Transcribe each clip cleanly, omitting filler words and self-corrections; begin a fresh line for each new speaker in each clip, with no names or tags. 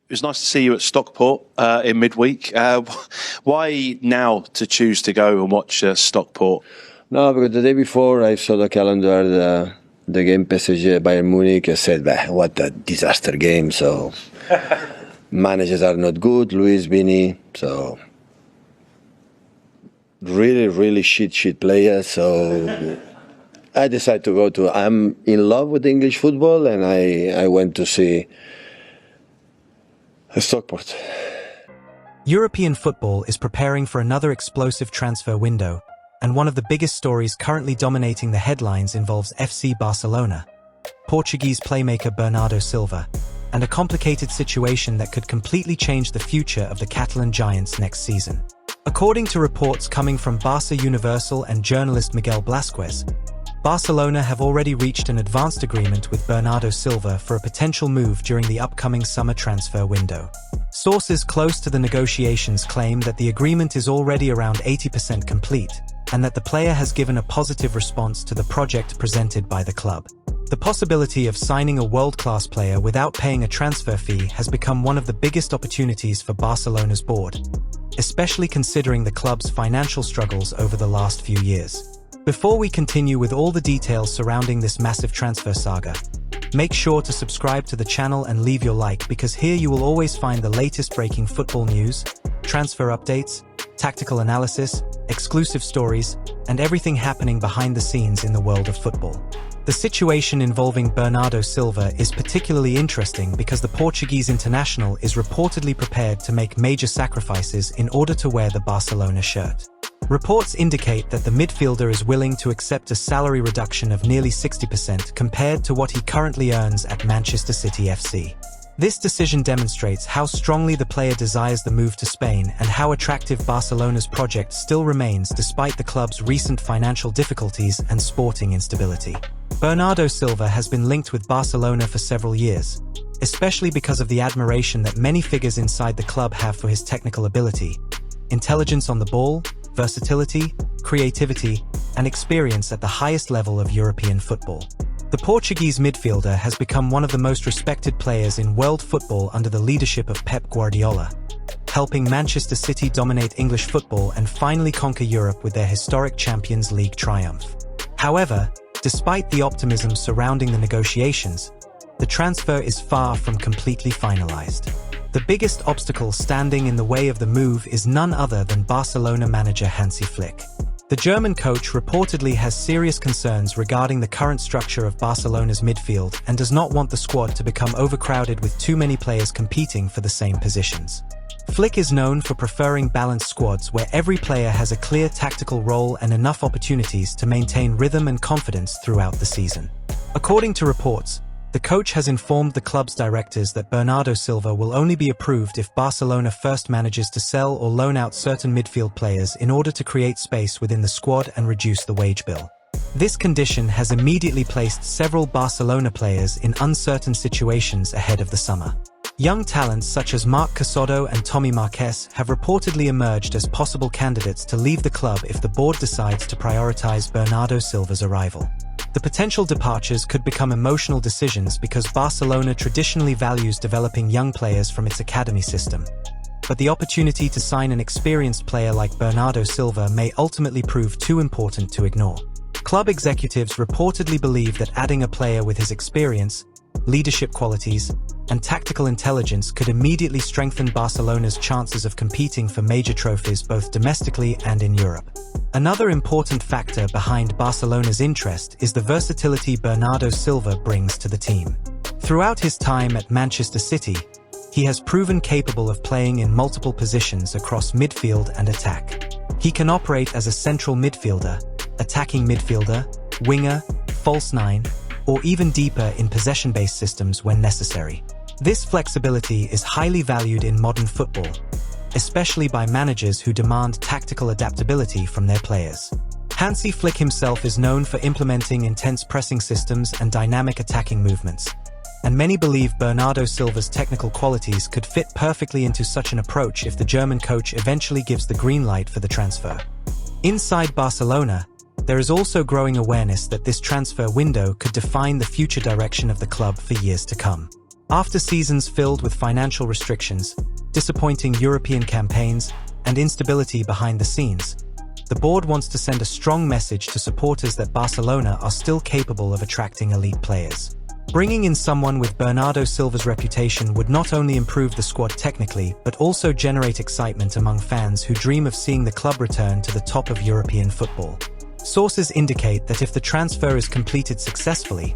It was nice to see you at Stockport in midweek. Why now to choose to go and watch Stockport?
No, because the day before I saw the calendar, the game PSG Bayern Munich. I said, bah, what a disaster game. So managers are not good. Luis, Vini, so really shit players. So I decided to go to. I'm in love with English football, and I went to see Stockport.
European football is preparing for another explosive transfer window, and one of the biggest stories currently dominating the headlines involves FC Barcelona, Portuguese playmaker Bernardo Silva, and a complicated situation that could completely change the future of the Catalan Giants next season. According to reports coming from Barça Universal and journalist Miguel Blasquez, Barcelona have already reached an advanced agreement with Bernardo Silva for a potential move during the upcoming summer transfer window. Sources close to the negotiations claim that the agreement is already around 80% complete, and that the player has given a positive response to the project presented by the club. The possibility of signing a world-class player without paying a transfer fee has become one of the biggest opportunities for Barcelona's board, especially considering the club's financial struggles over the last few years. Before we continue with all the details surrounding this massive transfer saga, make sure to subscribe to the channel and leave your like, because here you will always find the latest breaking football news, transfer updates, tactical analysis, exclusive stories, and everything happening behind the scenes in the world of football. The situation involving Bernardo Silva is particularly interesting because the Portuguese international is reportedly prepared to make major sacrifices in order to wear the Barcelona shirt. Reports indicate that the midfielder is willing to accept a salary reduction of nearly 60% compared to what he currently earns at Manchester City FC. This decision demonstrates how strongly the player desires the move to Spain and how attractive Barcelona's project still remains despite the club's recent financial difficulties and sporting instability. Bernardo Silva has been linked with Barcelona for several years, especially because of the admiration that many figures inside the club have for his technical ability, intelligence on the ball, versatility, creativity, and experience at the highest level of European football. The Portuguese midfielder has become one of the most respected players in world football under the leadership of Pep Guardiola, helping Manchester City dominate English football and finally conquer Europe with their historic Champions League triumph. However, despite the optimism surrounding the negotiations, the transfer is far from completely finalized. The biggest obstacle standing in the way of the move is none other than Barcelona manager Hansi Flick. The German coach reportedly has serious concerns regarding the current structure of Barcelona's midfield and does not want the squad to become overcrowded with too many players competing for the same positions. Flick is known for preferring balanced squads where every player has a clear tactical role and enough opportunities to maintain rhythm and confidence throughout the season. According to reports, the coach has informed the club's directors that Bernardo Silva will only be approved if Barcelona first manages to sell or loan out certain midfield players in order to create space within the squad and reduce the wage bill. This condition has immediately placed several Barcelona players in uncertain situations ahead of the summer. Young talents such as Marc Casado and Tommy Marquez have reportedly emerged as possible candidates to leave the club if the board decides to prioritize Bernardo Silva's arrival. The potential departures could become emotional decisions because Barcelona traditionally values developing young players from its academy system. But the opportunity to sign an experienced player like Bernardo Silva may ultimately prove too important to ignore. Club executives reportedly believe that adding a player with his experience, leadership qualities, and tactical intelligence could immediately strengthen Barcelona's chances of competing for major trophies both domestically and in Europe. Another important factor behind Barcelona's interest is the versatility Bernardo Silva brings to the team. Throughout his time at Manchester City, he has proven capable of playing in multiple positions across midfield and attack. He can operate as a central midfielder, attacking midfielder, winger, false nine, or even deeper in possession-based systems when necessary. This flexibility is highly valued in modern football, especially by managers who demand tactical adaptability from their players. Hansi Flick himself is known for implementing intense pressing systems and dynamic attacking movements, and many believe Bernardo Silva's technical qualities could fit perfectly into such an approach if the German coach eventually gives the green light for the transfer. Inside Barcelona, there is also growing awareness that this transfer window could define the future direction of the club for years to come. After seasons filled with financial restrictions, disappointing European campaigns, and instability behind the scenes, the board wants to send a strong message to supporters that Barcelona are still capable of attracting elite players. Bringing in someone with Bernardo Silva's reputation would not only improve the squad technically, but also generate excitement among fans who dream of seeing the club return to the top of European football. Sources indicate that if the transfer is completed successfully,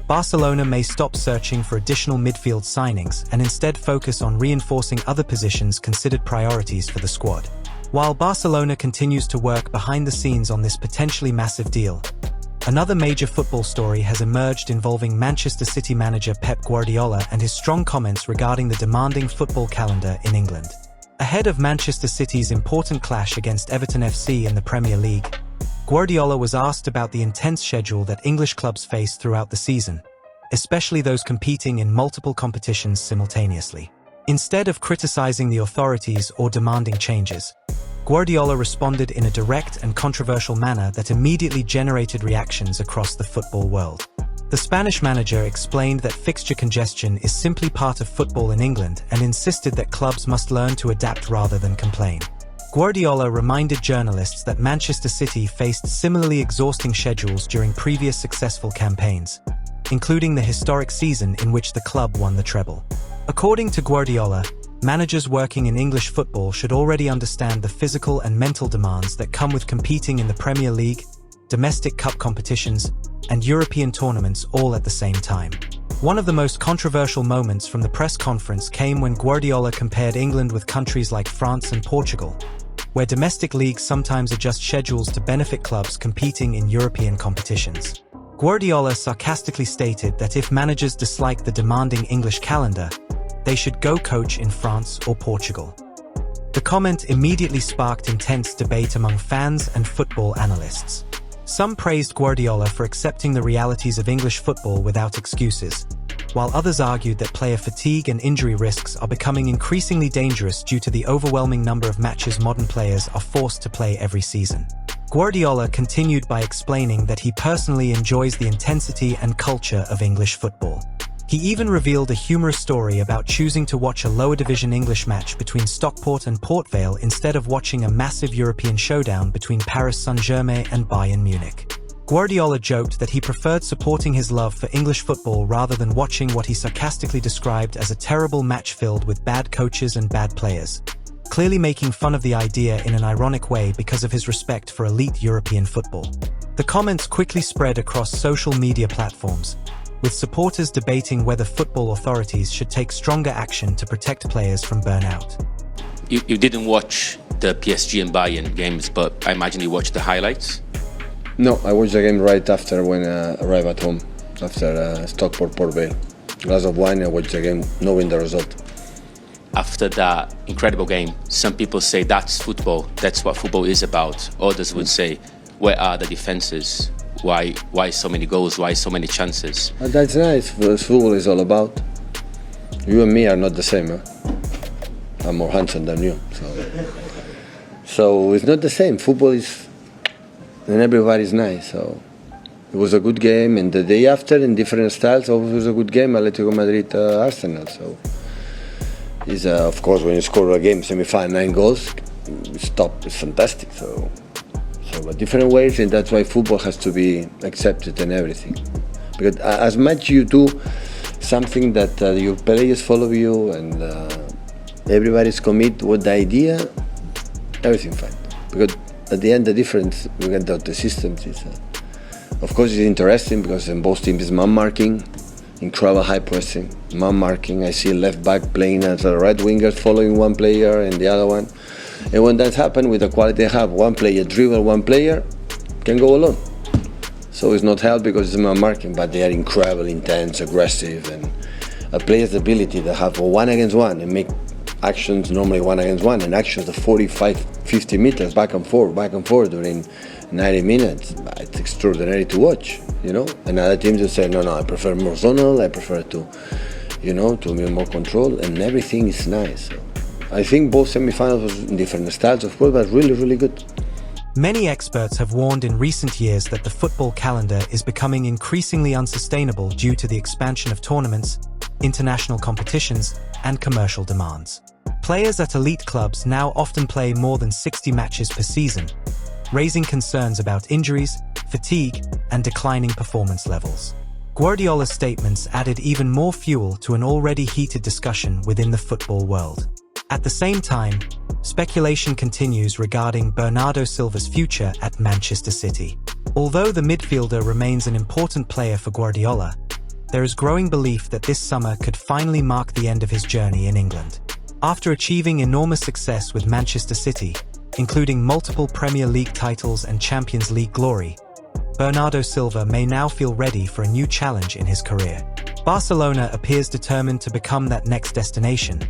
Barcelona may stop searching for additional midfield signings and instead focus on reinforcing other positions considered priorities for the squad. While Barcelona continues to work behind the scenes on this potentially massive deal, another major football story has emerged involving Manchester City manager Pep Guardiola and his strong comments regarding the demanding football calendar in England. Ahead of Manchester City's important clash against Everton FC in the Premier League, Guardiola was asked about the intense schedule that English clubs face throughout the season, especially those competing in multiple competitions simultaneously. Instead of criticizing the authorities or demanding changes, Guardiola responded in a direct and controversial manner that immediately generated reactions across the football world. The Spanish manager explained that fixture congestion is simply part of football in England and insisted that clubs must learn to adapt rather than complain. Guardiola reminded journalists that Manchester City faced similarly exhausting schedules during previous successful campaigns, including the historic season in which the club won the treble. According to Guardiola, managers working in English football should already understand the physical and mental demands that come with competing in the Premier League, domestic cup competitions, and European tournaments all at the same time. One of the most controversial moments from the press conference came when Guardiola compared England with countries like France and Portugal, where domestic leagues sometimes adjust schedules to benefit clubs competing in European competitions. Guardiola sarcastically stated that if managers dislike the demanding English calendar, they should go coach in France or Portugal. The comment immediately sparked intense debate among fans and football analysts. Some praised Guardiola for accepting the realities of English football without excuses, while others argued that player fatigue and injury risks are becoming increasingly dangerous due to the overwhelming number of matches modern players are forced to play every season. Guardiola continued by explaining that he personally enjoys the intensity and culture of English football. He even revealed a humorous story about choosing to watch a lower division English match between Stockport and Port Vale instead of watching a massive European showdown between Paris Saint-Germain and Bayern Munich. Guardiola joked that he preferred supporting his love for English football rather than watching what he sarcastically described as a terrible match filled with bad coaches and bad players, clearly making fun of the idea in an ironic way because of his respect for elite European football. The comments quickly spread across social media platforms, with supporters debating whether football authorities should take stronger action to protect players from burnout.
You didn't watch the PSG and Bayern games, but I imagine you watched the highlights?
No, I watched the game right after when I arrived at home, after Stockport Port Vale. Glass of wine, I watched the game knowing the result.
After that incredible game, some people say that's football, that's what football is about. Others would say, where are the defenses? Why so many goals? Why so many chances?
That's nice. That's football is all about. You and me are not the same. Huh? I'm more handsome than you, so it's not the same. Football is, and everybody's nice. So it was a good game, and the day after, in different styles, it was a good game. Atletico Madrid, Arsenal. So it's of course when you score a game semi-final 9 goals, it's top. It's fantastic. So different ways, and that's why football has to be accepted and everything. Because as much you do something that your players follow you and everybody's commit with the idea, everything fine. Because at the end, the difference we get out the systems is, of course, it's interesting because in both teams is man marking, incredible high pressing, man marking. I see left back playing as a right winger following one player and the other one. And when that happens with the quality they have, one player dribble one player, can go alone. So it's not help because it's man marking, but they are incredible, intense, aggressive, and a player's ability to have a 1-against-1 and make actions normally 1-against-1 and actions of 45, 50 meters back and forth during 90 minutes. It's extraordinary to watch, you know. And other teams will say, no, I prefer more zonal, I prefer to be more control, and everything is nice. So I think both semi-finals was in different styles of football, but really, really good.
Many experts have warned in recent years that the football calendar is becoming increasingly unsustainable due to the expansion of tournaments, international competitions, and commercial demands. Players at elite clubs now often play more than 60 matches per season, raising concerns about injuries, fatigue, and declining performance levels. Guardiola's statements added even more fuel to an already heated discussion within the football world. At the same time, speculation continues regarding Bernardo Silva's future at Manchester City. Although the midfielder remains an important player for Guardiola, there is growing belief that this summer could finally mark the end of his journey in England. After achieving enormous success with Manchester City, including multiple Premier League titles and Champions League glory, Bernardo Silva may now feel ready for a new challenge in his career. Barcelona appears determined to become that next destination,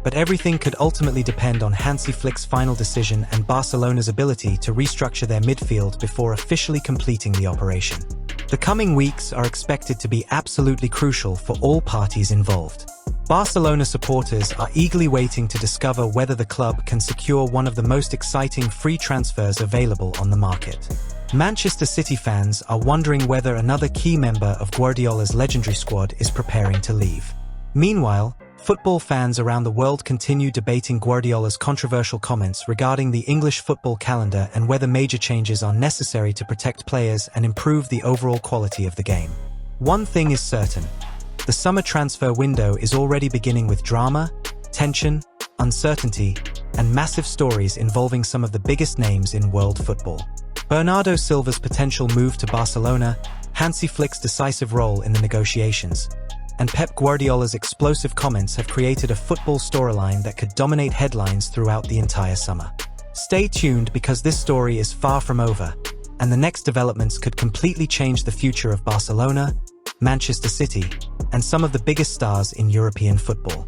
but everything could ultimately depend on Hansi Flick's final decision and Barcelona's ability to restructure their midfield before officially completing the operation. The coming weeks are expected to be absolutely crucial for all parties involved. Barcelona supporters are eagerly waiting to discover whether the club can secure one of the most exciting free transfers available on the market. Manchester City fans are wondering whether another key member of Guardiola's legendary squad is preparing to leave. Meanwhile, football fans around the world continue debating Guardiola's controversial comments regarding the English football calendar and whether major changes are necessary to protect players and improve the overall quality of the game. One thing is certain: the summer transfer window is already beginning with drama, tension, uncertainty, and massive stories involving some of the biggest names in world football. Bernardo Silva's potential move to Barcelona, Hansi Flick's decisive role in the negotiations, and Pep Guardiola's explosive comments have created a football storyline that could dominate headlines throughout the entire summer. Stay tuned, because this story is far from over, and the next developments could completely change the future of Barcelona, Manchester City, and some of the biggest stars in European football.